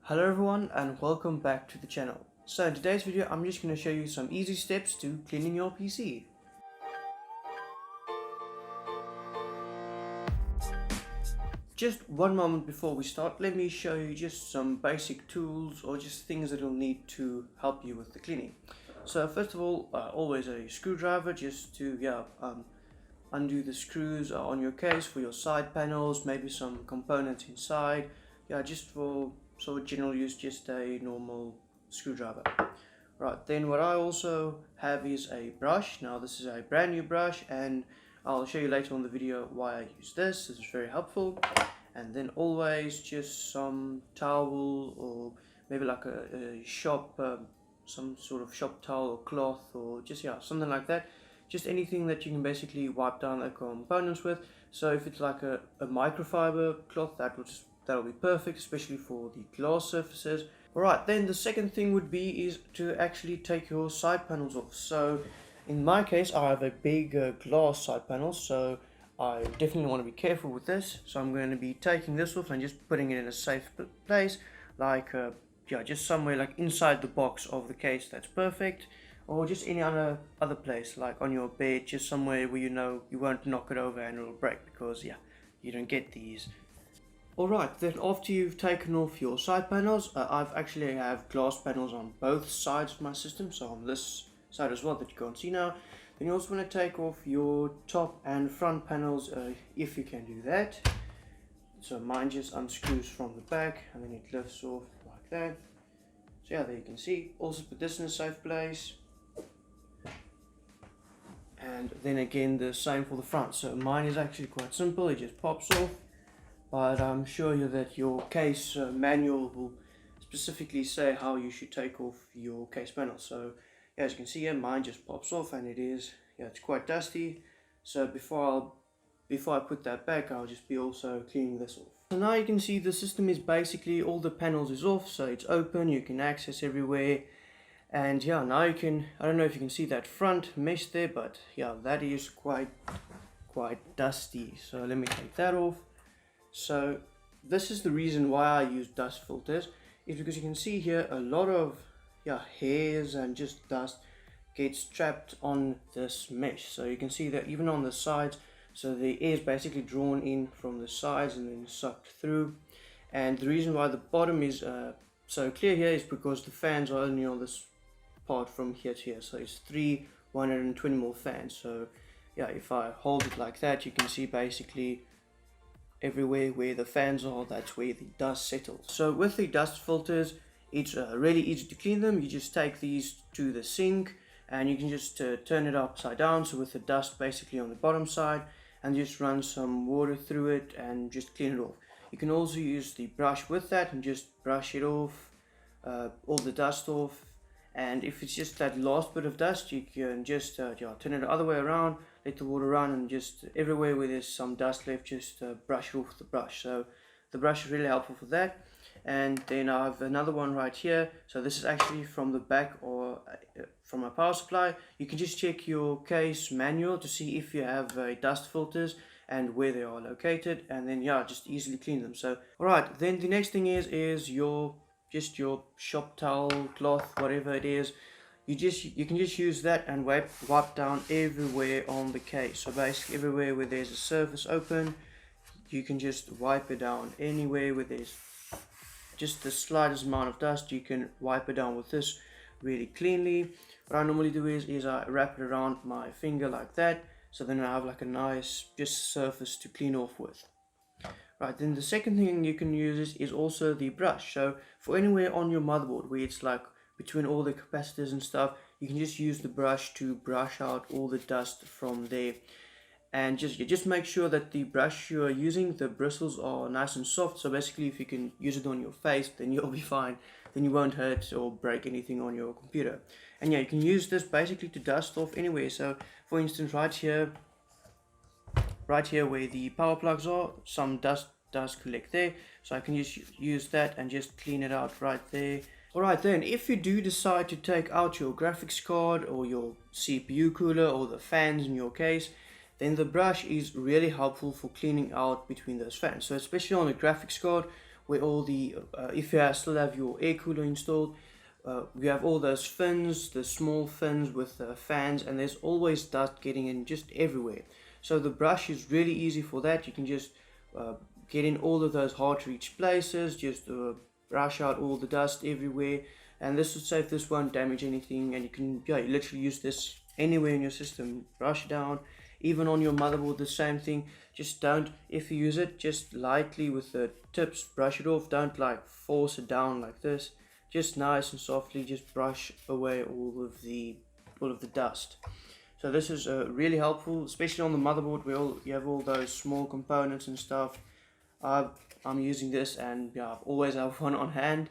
Hello everyone and welcome back to the channel. So in today's video I'm just going to show you some easy steps to cleaning your PC. Just one moment before we start, let me show you just some basic tools or just things that you'll need to help you with the cleaning. So first of all, always a screwdriver just to undo the screws on your case for your side panels, maybe some components inside. Just for sort of general use, just a normal screwdriver. Right, then what I also have is a brush. Now this is a brand new brush and I'll show you later on the video why I use this. This is very helpful. And then always just some towel or maybe like a shop, some sort of shop towel or cloth or just something like that. Just anything that you can basically wipe down the components with. So if it's like a microfiber cloth, that'll be perfect, especially for the glass surfaces. Alright, then the second thing would be is to actually take your side panels off. So in my case I have a big glass side panel, so I definitely want to be careful with this. So I'm going to be taking this off and just putting it in a safe place, like just somewhere like inside the box of the case. That's perfect. Or just any other place, like on your bed, just somewhere where you know you won't knock it over and it'll break, because you don't get these. Alright, then after you've taken off your side panels, I have glass panels on both sides of my system, so on this side as well that you can't see now. Then you also want to take off your top and front panels if you can do that. So mine just unscrews from the back and then it lifts off like that. So there you can see. Also put this in a safe place. And then again the same for the front. So mine is actually quite simple, it just pops off. But I'm sure that your case manual will specifically say how you should take off your case panel. So as you can see here, mine just pops off and it's quite dusty. So before I put that back, I'll just be also cleaning this off. So now you can see the system is basically all the panels is off, so it's open, you can access everywhere. And now you can, I don't know if you can see that front mesh there, but that is quite dusty. So let me take that off. So this is the reason why I use dust filters, is because you can see here a lot of hairs and just dust gets trapped on this mesh. So you can see that even on the sides, so the air is basically drawn in from the sides and then sucked through. And the reason why the bottom is so clear here is because the fans are only on this part from here to here. So it's 3 120mm fans. So if I hold it like that, you can see basically everywhere where the fans are, that's where the dust settles. So with the dust filters, it's really easy to clean them. You just take these to the sink and you can just turn it upside down, so with the dust basically on the bottom side, and just run some water through it and just clean it off. You can also use the brush with that and just brush it off, all the dust off. And if it's just that last bit of dust, you can just turn it the other way around, let the water run, and just everywhere where there's some dust left, just brush it off with the brush. So the brush is really helpful for that. And then I have another one right here. So this is actually from the back or from my power supply. You can just check your case manual to see if you have dust filters and where they are located, and then just easily clean them. So alright, then the next thing is your shop towel, cloth, whatever it is. You can just use that and wipe down everywhere on the case. So basically everywhere where there's a surface open, you can just wipe it down. Anywhere where there's just the slightest amount of dust, you can wipe it down with this really cleanly. What I normally do is I wrap it around my finger like that, so then I have like a nice just surface to clean off with. Right, then the second thing you can use is also the brush. So for anywhere on your motherboard where it's like between all the capacitors and stuff, you can just use the brush to brush out all the dust from there. And just make sure that the brush you are using, the bristles are nice and soft. So basically if you can use it on your face, then you'll be fine. Then you won't hurt or break anything on your computer. And you can use this basically to dust off anywhere. So for instance right here where the power plugs are, some dust does collect there, so I can just use that and just clean it out right there. Alright, then if you do decide to take out your graphics card or your CPU cooler or the fans in your case, then the brush is really helpful for cleaning out between those fans. So especially on a graphics card where all the if you still have your air cooler installed, you have all those fins, the small fins with fans, and there's always dust getting in just everywhere. So the brush is really easy for that. You can just get in all of those hard to reach places, just brush out all the dust everywhere, and this will save, this won't damage anything, and you can you literally use this anywhere in your system. Brush down, even on your motherboard, the same thing. Just don't, if you use it, just lightly with the tips brush it off. Don't like force it down like this. Just nice and softly just brush away all of the dust. So this is really helpful, especially on the motherboard where you have all those small components and stuff. I'm using this, and yeah, I always have one on hand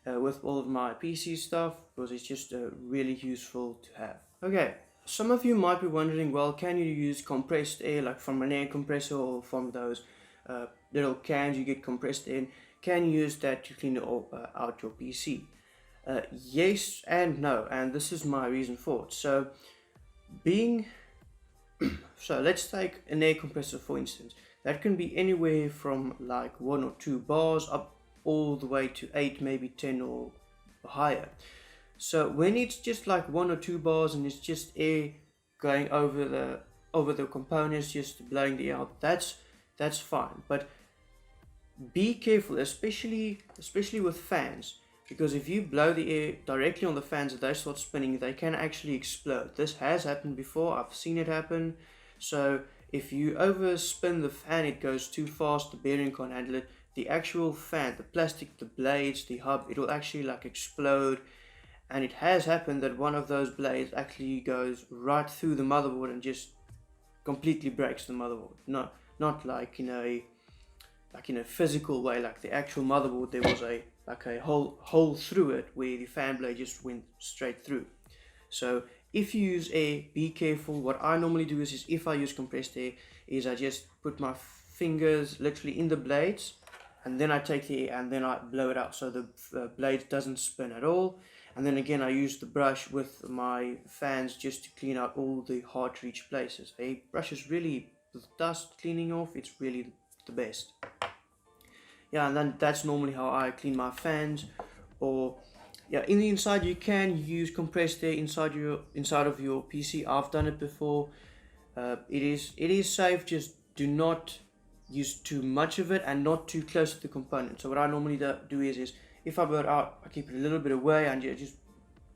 with all of my PC stuff, because it's just really useful to have. Okay, some of you might be wondering, well, can you use compressed air, like from an air compressor or from those little cans you get compressed air in? Can you use that to clean out your PC? Yes and no, and this is my reason for it. So let's take an air compressor for instance. That can be anywhere from like 1 or 2 bars up all the way to 8, maybe 10 or higher. So when it's just like 1 or 2 bars and it's just air going over the components, just blowing the air out, that's fine. But be careful, especially with fans, because if you blow the air directly on the fans and they start spinning, they can actually explode. This has happened before, I've seen it happen. So if you overspin the fan, it goes too fast, the bearing can't handle it. The actual fan, the plastic, the blades, the hub, it will actually like explode. And it has happened that one of those blades actually goes right through the motherboard and just completely breaks the motherboard. Not like in a physical way, like the actual motherboard, there was a hole through it where the fan blade just went straight through. So if you use air, be careful. What I normally do is if I use compressed air, is I just put my fingers literally in the blades, and then I take the air and then I blow it out so the blade doesn't spin at all. And then again I use the brush with my fans just to clean out all the hard to reach places. A brush is really, with dust cleaning off, it's really the best. Yeah, and then that's normally how I clean my fans. Or yeah, in the inside you can use compressed air inside of your PC. I've done it before. It is safe, just do not use too much of it and not too close to the component. So what I normally do is if I blow it out, I keep it a little bit away and just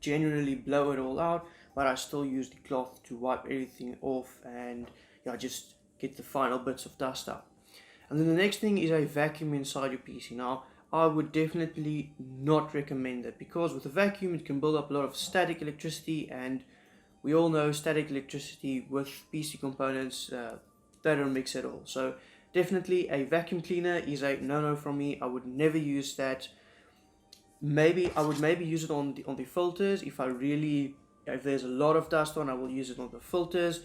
generally blow it all out, but I still use the cloth to wipe everything off and just get the final bits of dust out. And then the next thing is a vacuum inside your PC. Now, I would definitely not recommend that, because with a vacuum it can build up a lot of static electricity, and we all know static electricity with PC components, they don't mix at all. So definitely a vacuum cleaner is a no-no from me. I would never use that. I would maybe use it on the filters. If there's a lot of dust on, I will use it on the filters,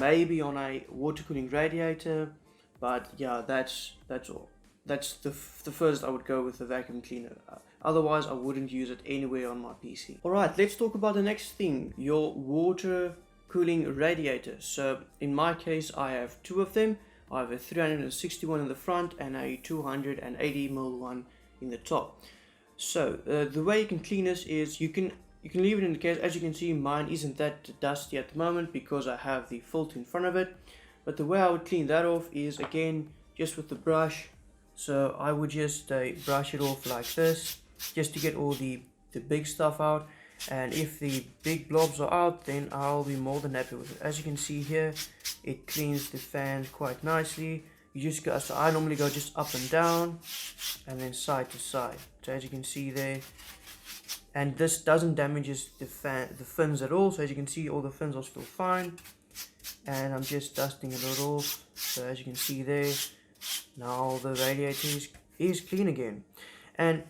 maybe on a water cooling radiator. But yeah, that's all. That's the first I would go with the vacuum cleaner. Otherwise I wouldn't use it anywhere on my PC. Alright, let's talk about the next thing, your water cooling radiator. So in my case I have 2 of them. I have a 361 in the front and a 280mm one in the top. So the way you can clean this is you can leave it in the case. As you can see, mine isn't that dusty at the moment because I have the filter in front of it. But the way I would clean that off is, again, just with the brush. So I would just brush it off like this, just to get all the big stuff out. And if the big blobs are out, then I'll be more than happy with it. As you can see here, it cleans the fan quite nicely. You just go, so I normally go just up and down, and then side to side. So as you can see there, and this doesn't damage the fins at all. So as you can see, all the fins are still fine. And I'm just dusting it all off. So as you can see there, now the radiator is clean again. And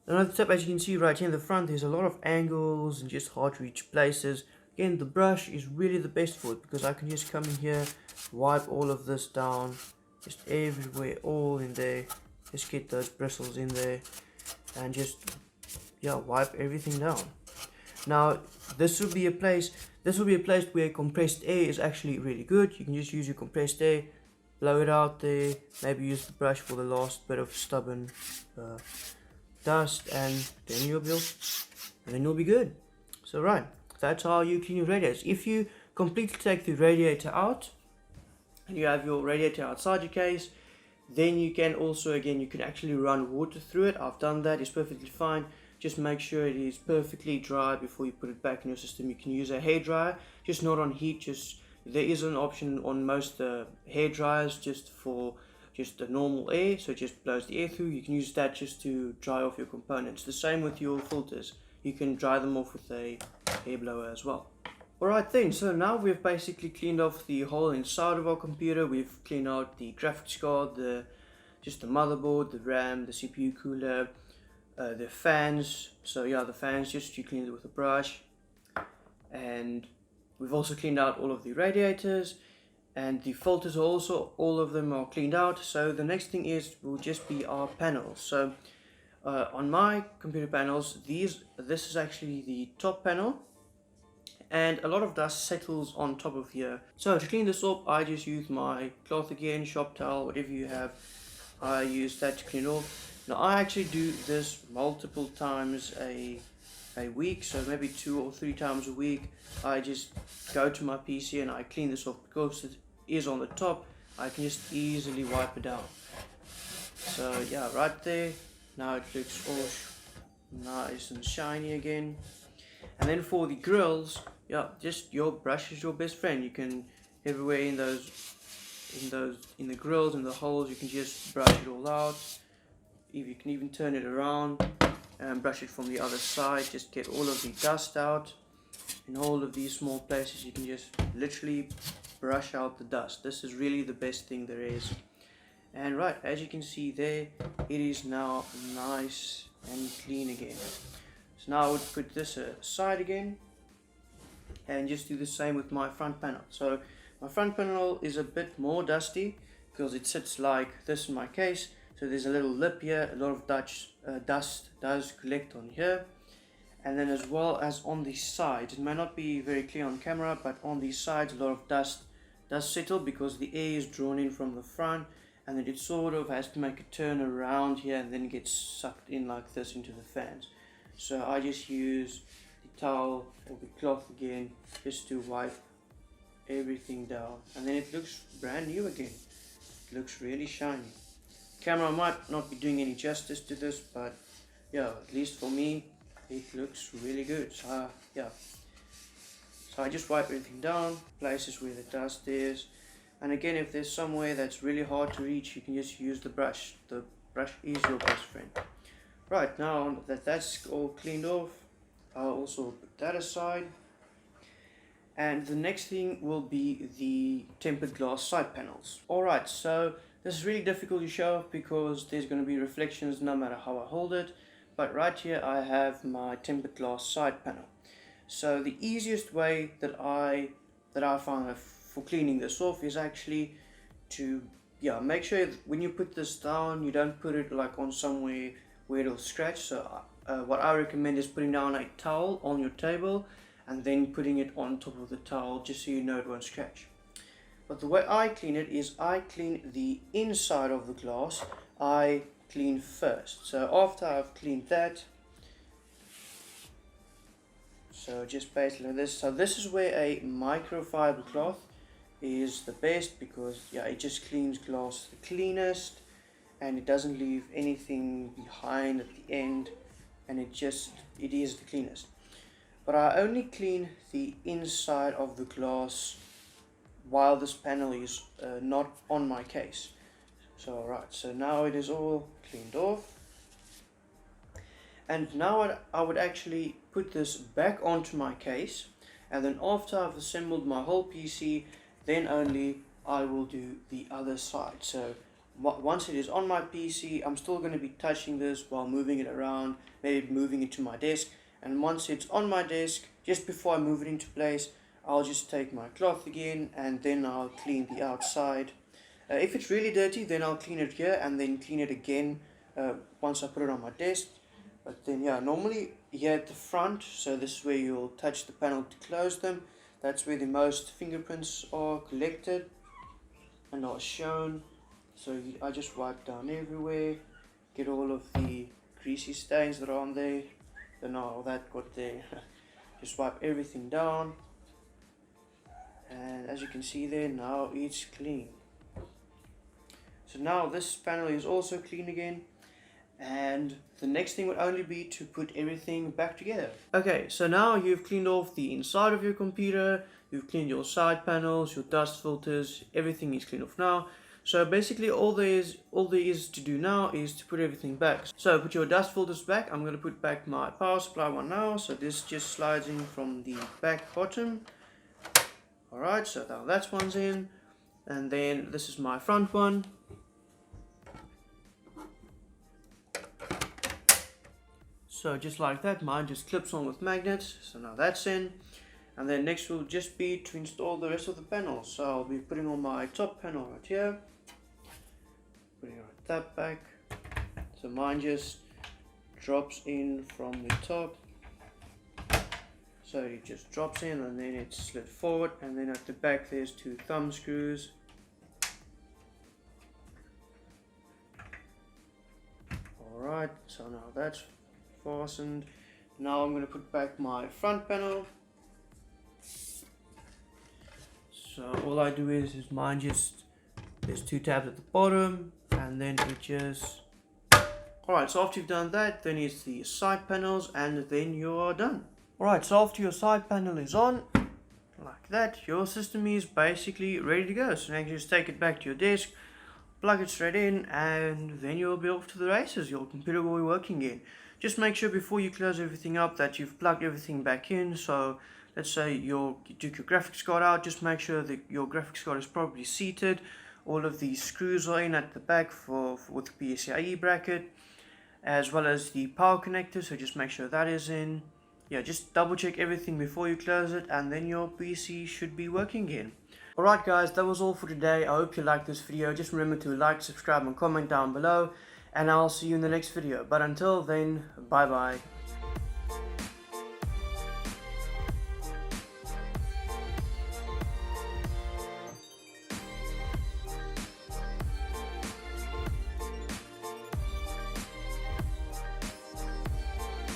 another tip, as you can see right here in the front, there's a lot of angles and just hard to reach places. Again, the brush is really the best for it, because I can just come in here, wipe all of this down, just everywhere, all in there. Just get those bristles in there and just wipe everything down. Now this will be a place where compressed air is actually really good. You can just use your compressed air, blow it out there, maybe use the brush for the last bit of stubborn dust, and then you'll be good. So right, that's how you clean your radiators. If you completely take the radiator out and you have your radiator outside your case, then you can also, again, you can actually run water through it. I've done that, it's perfectly fine. Just make sure it is perfectly dry before you put it back in your system. You can use a hair dryer, just not on heat. There is an option on most hair dryers just for just the normal air, so it just blows the air through. You can use that just to dry off your components. The same with your filters, you can dry them off with a hair blower as well. Alright then, so now we've basically cleaned off the whole inside of our computer. We've cleaned out the graphics card, just the motherboard, the RAM, the CPU cooler, the fans. So yeah, the fans, just you clean it with a brush. And we've also cleaned out all of the radiators, and the filters also, all of them are cleaned out. So the next thing will just be our panels. So on my computer panels, this is actually the top panel, and a lot of dust settles on top of here. So to clean this up, I just use my cloth again, shop towel, whatever you have. I use that to clean off. Now I actually do this multiple times a week, so maybe 2 or 3 times a week. I just go to my PC and I clean this off. Because it is on the top, I can just easily wipe it down. So yeah, right there, now it looks all nice and shiny again. And then for the grills, yeah, just your brush is your best friend. You can everywhere in the grills and the holes, you can just brush it all out. If you can even turn it around and brush it from the other side, just get all of the dust out. In all of these small places, you can just literally brush out the dust. This is really the best thing there is. And right, as you can see there, it is now nice and clean again. So now I would put this aside again and just do the same with my front panel. So my front panel is a bit more dusty because it sits like this in my case. So there's a little lip here, a lot of dust does collect on here. And then as well as on the sides, it may not be very clear on camera, but on the sides a lot of dust does settle because the air is drawn in from the front, and then it sort of has to make a turn around here and then gets sucked in like this into the fans. So I just use the towel or the cloth again just to wipe everything down, and then it looks brand new again. It looks really shiny. Camera might not be doing any justice to this, but yeah, at least for me it looks really good. So yeah, so I just wipe everything down, places where the dust is, and again, if there's somewhere that's really hard to reach, you can just use the brush. The brush is your best friend. Right, now that that's all cleaned off, I'll also put that aside. And the next thing will be the tempered glass side panels. Alright, so this is really difficult to show off because there's going to be reflections no matter how I hold it. But right here I have my tempered glass side panel. So the easiest way that I find for cleaning this off is actually to make sure that when you put this down, you don't put it like on somewhere where it'll scratch. So what I recommend is putting down a towel on your table and then putting it on top of the towel just so you know it won't scratch. But the way I clean it is I clean the inside of the glass. I clean first. So after I've cleaned that, so just basically like this. So this is where a microfiber cloth is the best because it just cleans glass the cleanest and it doesn't leave anything behind at the end, and it is the cleanest. But I only clean the inside of the glass while this panel is not on my case. So alright, so now it is all cleaned off. And now I would actually put this back onto my case, and then after I've assembled my whole PC, then only I will do the other side. So once it is on my PC, I'm still going to be touching this while moving it around, maybe moving it to my desk. And once it's on my desk, just before I move it into place, I'll just take my cloth again and then I'll clean the outside. If it's really dirty, then I'll clean it here and then clean it again once I put it on my desk. But then normally here at the front, so this is where you'll touch the panel to close them. That's where the most fingerprints are collected and are shown. So I just wipe down everywhere get all of the greasy stains that are on there. Then all that got there. Just wipe everything down, and as you can see there, now it's clean. So now this panel is also clean again, and the next thing would only be to put everything back together. Okay, so now you've cleaned off the inside of your computer, you've cleaned your side panels, your dust filters, everything is clean off now. So basically all there is to do now is to put everything back. So put your dust filters back. I'm going to put back my power supply one now. So this just slides in from the back bottom. Alright, so now that's one's in, and then this is my front one. So just like that, mine just clips on with magnets. So now that's in, and then next will just be to install the rest of the panels. So I'll be putting on my top panel right here, putting right that back. So mine just drops in from the top. So it just drops in and then it's slid forward, and then at the back there's two thumb screws. Alright, so now that's fastened. Now I'm going to put back my front panel. So all I do is mine just, there's two tabs at the bottom, and then it just, alright, so after you've done that, then it's the side panels, and then you're done. Alright, so after your side panel is on, like that, your system is basically ready to go. So now you just take it back to your desk, plug it straight in, and then you'll be off to the races. Your computer will be working again. Just make sure before you close everything up that you've plugged everything back in. So let's say you took your graphics card out, just make sure that your graphics card is properly seated. All of the screws are in at the back with the PCIe bracket, as well as the power connector, so just make sure that is in. Yeah, just double check everything before you close it, and then your PC should be working again. Alright guys, that was all for today. I hope you liked this video. Just remember to like, subscribe and comment down below, and I'll see you in the next video. But until then, bye bye.